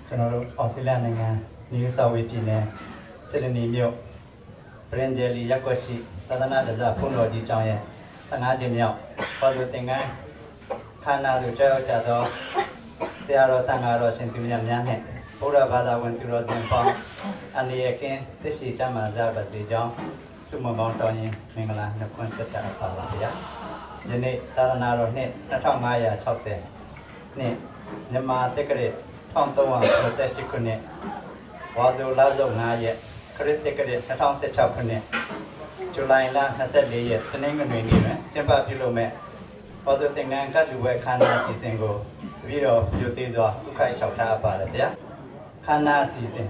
ကျွန်တော်တို့အော်စတြေးလျနိုင်ငံနယူးဆောက်ဝေးပြည်နယ်စစ်ဒနီမြို့ဘရင်ဂျယ်လီရပ်ကွက်ရှိသာသနာ့ဓဇဖုန်းတော်ကြီးကျောင်းရဲ့15ကျင်းမြောက်ပေါ်သူသင်္ကန်းခန္ဓာသူကြောက်ကြသောဆရာတော်တန်ဃာတော်ရှင်သူမြတ်များနဲ့ဘုရားဘာသာဝင်သူတော်စင်ပေါင်းအနေရကင်းသိရှိကြမှာစားပါစေကြောင်းဆုမွန်ကောင်းတောင်းရင်မင်္ဂလာနှုတ်ခွန်းဆက်တာပါပါဗျာယနေ့သာသနာတော်နှစ်2560နှစ်မြန်မာတက္ကရာ1368ခုနှစ်ဝါဇိုလစုံ9ရက်ခရစ်တက္ကရာ2016ခုနှစ်ဇူလိုင်လ24ရက်တနင်္ဂနွေနေ့တွင်ကျင်းပပြုလုပ်မဲ့ဝါဇိုသင်္ကန်းကတ်လူဝဲခန္ဓာအစီအစဉ်ကိုပြီးတော့ပြုသေးစွာဥခိုက်လျှောက်ထားပါတယ်ဗျာခန္ဓာအစီအစဉ်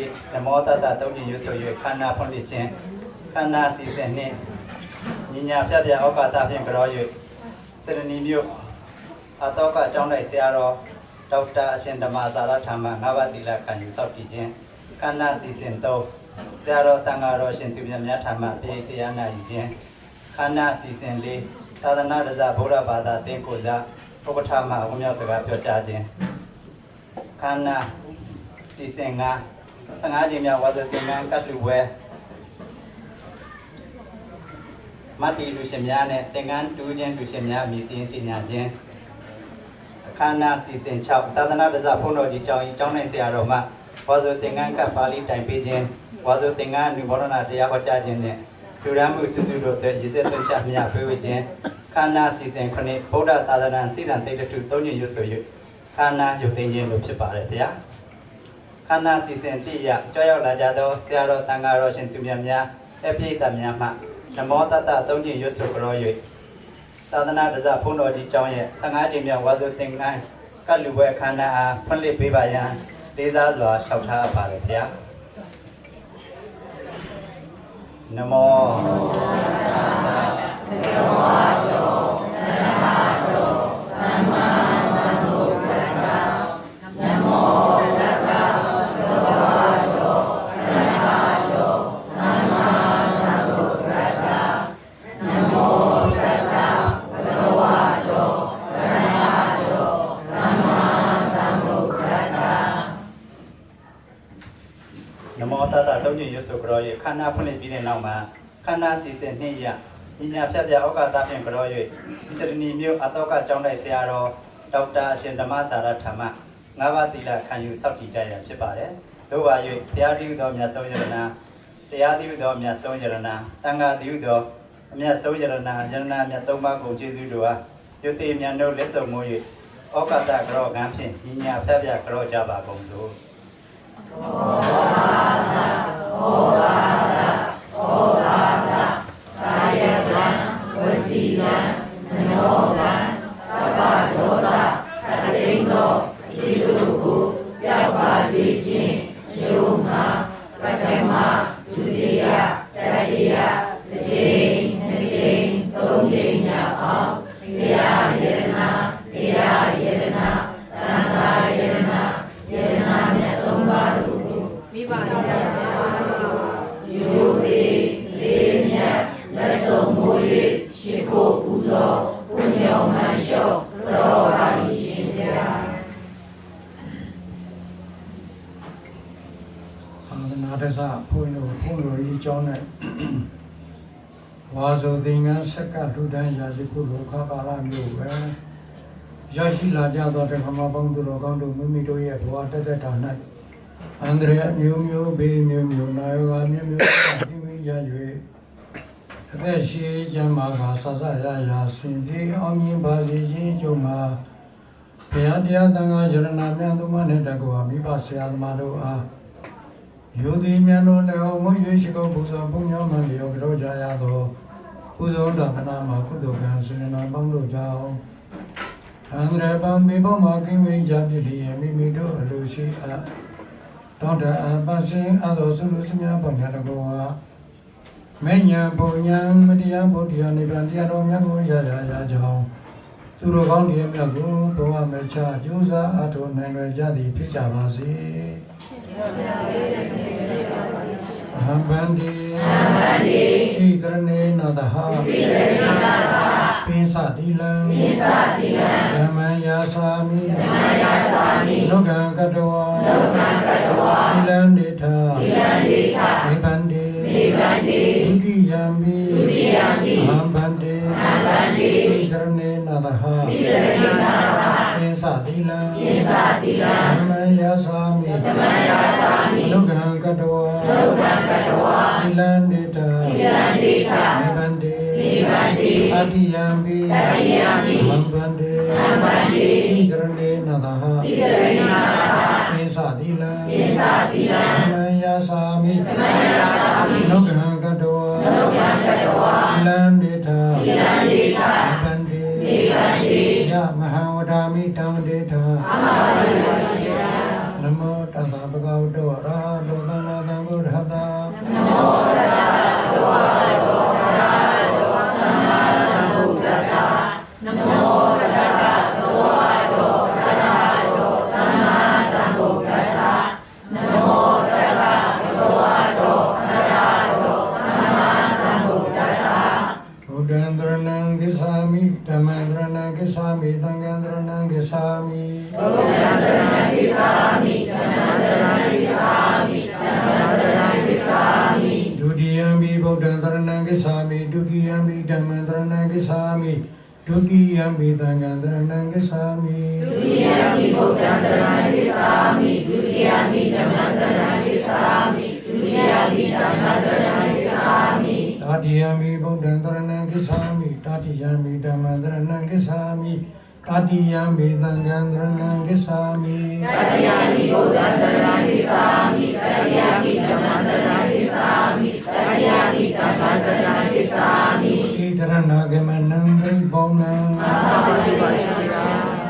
1နမောတတသုံးညရွတ်ဆို၍ခန္ဓာဖွင့်လှစ်ခြင်းခန္ဓာအစီအစဉ်2ညီညာပြပြဩကာသဖြင့်ကြော၍စေရနီမြို့အတောကကျောင်း၌ဆရာတော်ဒေါက်တာအရှင်ဓမ္မစာရထာမ9ပါးသီလခံယူဆောက်တည်ခြင်းခန္ဓာအစီအစဉ်3ဆရာတော်တန်ဃာတော်ရှင်သူမြတ်များထာမပြေတရားနာယူခြင်းခန္ဓာအစီအစဉ်4သာသနာ့ဓဇဗုဒ္ဓဘာသာသင်ကိုစားဥပဋ္ဌာမဝမ်းမြောက်စကားပြောကြားခြင်းခန္ဓာအစီအစဉ်15ကျင်းမြောက်ဝါဇသင်္ကန်းကတ်လူဝဲမတ္တိလူရှင်များနဲ့သင်္ကန်းတူးခြင်းလူရှင်များမိစီရင်ကြီးညာခြင်းခန္ဓာစီစဉ်6သာသနာ့ဓဇဖုန်းတော်ကြီးကျောင်း၌ဆရာတော်မှဝါဇသင်္ကန်းကပါဠိတိုင်ပေးခြင်းဝါဇသင်္ကန်းလူဘောရဏတရားဟောကြားခြင်းနဲ့လူရမှုစုစုတို့အတွက်ရည်စက်သွင်းချမြတ်ပေးဝေခြင်းခန္ဓာစီစဉ်9ဗုဒ္ဓသာသနာစိရန်တိတ်တု3ညရွတ်ဆို၍ခန္ဓာရုပ်သိမ်းခြင်းလို့ဖြစ်ပါတယ်ဗျာခန္ဓာစီစဉ်1ရကြောက်ရောက်လာကြသောဆရာတော်တန်ဃာတော်ရှင်သူမြတ်များအပြည့်အစုံများမှနမောတတ3ညရွတ်ဆိုကြော၍သာသနာ့ဓဇဖုန်းတော်ကြီးကျောင်းရဲ့15ကျင်းမြောက်ဝါဇသင်္ကန်းကတ်လူပွဲခန္ဓာအားဖွင့်လှစ်ပေးပါရန်လေးစားစွာလျှောက်ထားပါတယ်ဗျာနမောတတသေဝါတောနမတောသမ္မာသမ္ဗုဒ္ဓတ္တနမောတတသေဝါတောနမတောသမ္မာသမ္ဗုဒ္ဓတ္တနမောတတသေဝါတောနမတောသမ္မာသမ္ဗုဒ္ဓတ္တနမောတတသုံးညရွတ်ဆိုကြော၍ခန္ဓာဖွင့်လှစ်ပြီးတဲ့နောက်မှာခန္ဓာစီစဉ်2ရက်ညီညာဖြတ်ပြဩကာသဖြင့်ကြော၍စရဏီမြို့အတောကကျောင်း၌ဆရာတော်ဒေါက်တာအရှင်ဓမ္မစာရထာမ9ပါးသီလခံယူဆောက်တည်ကြရဖြစ်ပါတယ်။သို့ပါ၍တရားတည်သောမြတ်ဆုံးယရဏတရားတည်သောမြတ်ဆုံးယရဏတန်ခါတည်သောအမြတ်ဆုံးယရဏမြတ်3ပါးကိုကျေးဇူးတော်အားယုတိမြတ်တို့လက်ဆောင်မိုး၍ဩကာသကြောကံဖြင့်ညီညာဖြတ်ပြကြောကြပါကုန်စို့။ကာယကံဝစီကံမနောကံသဗ္ဗဒေါသအတိန်သောဤတို့ကိုပြောက်ပါစေခြင်းကျိုးမှာပထမဒုတိယတတိယတစ်ချိန်နှစ်ချိန်သုံးချိန်မြောက်အောင်တရားယရဏတရားယရဏသံဃာယရဏယရဏမြတ်သုံးပါးတို့ကိုမိဘတော်ဆရာတို့ယူသည်လေးမြတ်လက်ဆုံးမိုး၍ရှိခိုးပူဇော်ဘုညောမှန်လျှော့တော်ပါရှင်ဗျာသာသနာ့ဓဇဘုန်းတော်ကြီးကျောင်း၌ဝါဇုသင်္ကန်းဆက်ကလူတန်းရာရှိခုလိုခါကာလမျိုးပဲရရှိလာကြသောဓမ္မပေါင်းသူတော်ကောင်းတို့မိမိတို့ရဲ့ဘဝတသက်တာ၌အန္တရာယ်မျိုးမျိုးဘေးမျိုးမျိုးနာယောဂမျိုးမျိုးပြင်းပြရ၍အသက်ရှိကျမ်းမာကဆဆရရစင်ပြေအောင်မြင်ပါစေခြင်းကြောင့်မှာဘုရားတရားသံဃာယရဏမြတ်သူမနဲ့တကွာမိဘဆရာသမားတို့အားယောတိမြတ်တို့လည်းဟောမွေးရှိကုန်ပူဇော်ပုံများမှလျော်ကြောကြရသောပူဇော်တော်ခဏမှာကုသိုလ်ကံစေနာပေါင်းတို့ကြောင့်အန္တရာယ်ပေါင်းမိဘမှာကင်းဝေးကြဖြစ်လျက်မိမိတို့အလိုရှိအပ်တောင်းတအပ်ပါစဉ်အသောစုလူစများပေါင်းများတကောမဉ္ဇဉ်ဘုံဉဏ်မတရားဘုဒ္ဓနိဗ္ဗာန်တရားတော်မြတ်ကိုရကြောင်းသူတော်ကောင်းတရားမြတ်ကိုဘဝမချကျိုးစားအထောက်နိုင်ရကြသည်ဖြစ်ကြပါစေအဟံဗန္တိဣကရဏေနသဟ ပိစတိလံဓမ္မယာစာမိလောကံကတဝါသီလံဒေထာနိဗ္ဗန္တိဒုတိယံမိအဟံဗန္တိဣဒရဏေနသဟပိစတိလံဓမ္မယာစာမိလောကံကတဝါသီလံဒေထာနိဗ္ဗန္တိအတ္တိယံမိအဟံဗန္တိဣဒရဏေနသဟပိစတိလံဓမ္မယာစာမိလောကံကတဝါသီလံဒေထာနိဗ္ဗန္တိယမဟာဝဒာမိတံဒေထာနမောတသဗ္ဗဂဝတောအရဟတောသမ္မာသမ္ဗုဒ္ဓတ္တနမောတသဗ္ဗဂဝတောအရဟတောသမ္မာသမ္ဗုဒ္ဓတ္တနမောတသဗ္ဗဂဝတောအရဟတောသမ္မာသမ္ဗုဒ္ဓတ္တနမောတသဗ္ဗဂဝတောအရဟတောသမ္မာသမ္ဗုဒ္ဓတ္တဘုဒ္ဓံတရဏံဂစ္ဆာမိဓမ္မံတရဏံဂစ္ဆာမိသံဃံတရဏံဂစ္ဆာမိဘုဒ္ဓံတရဏံဂစ္ဆာမိဓမ္မံတရဏံဂစ္ဆာမိသံဃံတရဏံဂစ္ဆာမိဒုတိယံမိဘုဒ္ဓံတရဏံဂစ္ဆာမိဒုတိယံမိဓမ္မံတရဏံဂစ္ဆာမိဒုတိယံမိသံဃံတရဏံဂစ္ဆာမိဒုတိယံမိဘုဒ္ဓံတရဏံဂစ္ဆာမိဒုတိယံမိဓမ္မံတရဏံဂစ္ဆာမိဒုတိယံမိသံဃံတရဏံဂစ္ဆာမိတတိယံမိဘုဒ္ဓံတရဏံဂစ္ဆာမိတတိယံမိဓမ္မံတရဏံဂစ္ဆာမိတတိယံမိသံဃံတရဏံဂစ္ဆာမိတတိယံမိဘုဒ္ဓံတရဏံဂစ္ဆာမိတတိယံမိဓမ္မံတရဏံဂစ္ဆာမိတတိယံမိသံဃံတရဏံဂစ္ဆာမိဣတရဏဂမနံဘိဘောနံ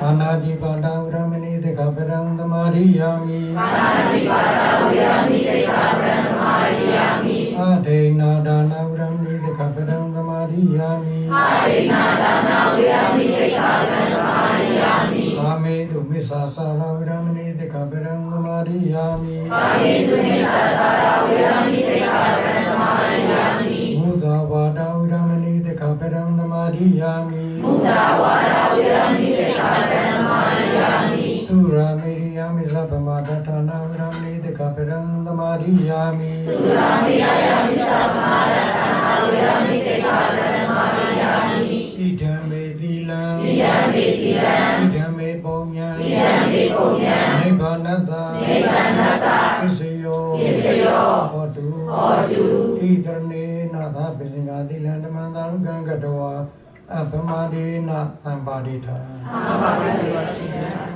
အာနာတိပါဒဝရမဏိတကပရံသမာရိယာမိအာနာတိပါဒဝရမဏိတကပရံသမာရိယာမိအာဒေနာဒါနဝရမဏိတကပရံသမာရိယာမိအာဒေနာဒါနဝရမဏိတကပရံသမာရိယာမိအာမေတုမစ္ဆာစာရဝရမဏိတကပရံသမာရိယာမိအာမေတုမစ္ဆာစာရဝရမဏိတကပရံသမာရိယာမိမုဒဝါဒဝရမဏိတကပရံသမာရိယာမိမုဒဝါဒဝရမဏိတကပရံသမာရိယာမိသုရာမေရိယာမိသဗ္ဗမတ္ထနာဝရမဏိတကပရံသမာရိယာမိသုရာမေရိယာမိသဗ္ဗမတ္ထနာဝရမဏိတကပရံသမာရိယာမိဣဒံမေသီလံဣဒံမေသီလံဣဒံမေပုံညာဣဒံမေပုံညာနိဗ္ဗာနတ္တနိဗ္ဗာနတ္တပစ္စယောပစ္စယောဟောတုဟောတုဣဒရဏေနသပစ္စယသီလံဓမ္မံသာရုကံကတဝါအပမဒေနသံပါတိထာအပမဒေန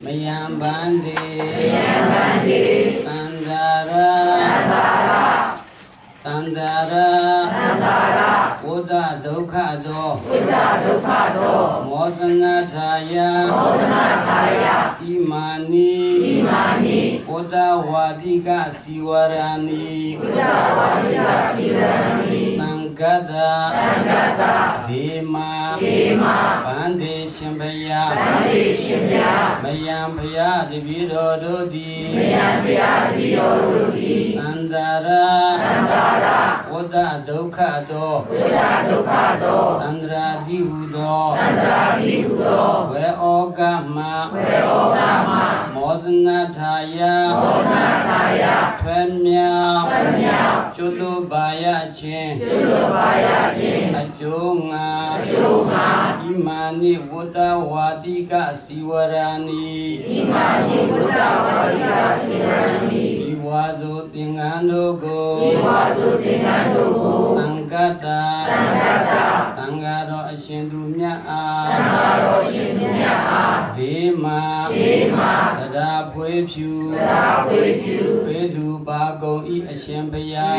မယံဗန္တိသံဃာရဝုဒ္ဓဒုက္ခသောမောစနထာယဣမာနိဝုဒ္ဓဝါတိကစီဝရဏိသံဃတဒေမဗန္တိရှင်ဘယမယံဘုရားတပည့်တော်တို့သည်သန္တာရဝတ္တဒုက္ခသောသန္တရာတိဟုသောဝေဩကမမောစနထာယထွေမြောက်ကျွတုပါယခြင်းအကျိုးငါဣမာနိဝတ္တဝါတိကစီဝရဏိဤဝါဇုသင်္ကန်းတို့ကိုသံဃတသံဃာတော်အရှင်သူမြတ်အားဒေမတရားဖွေးဖြူဘေသူပါကုန်ဤအရှင်ဘုရား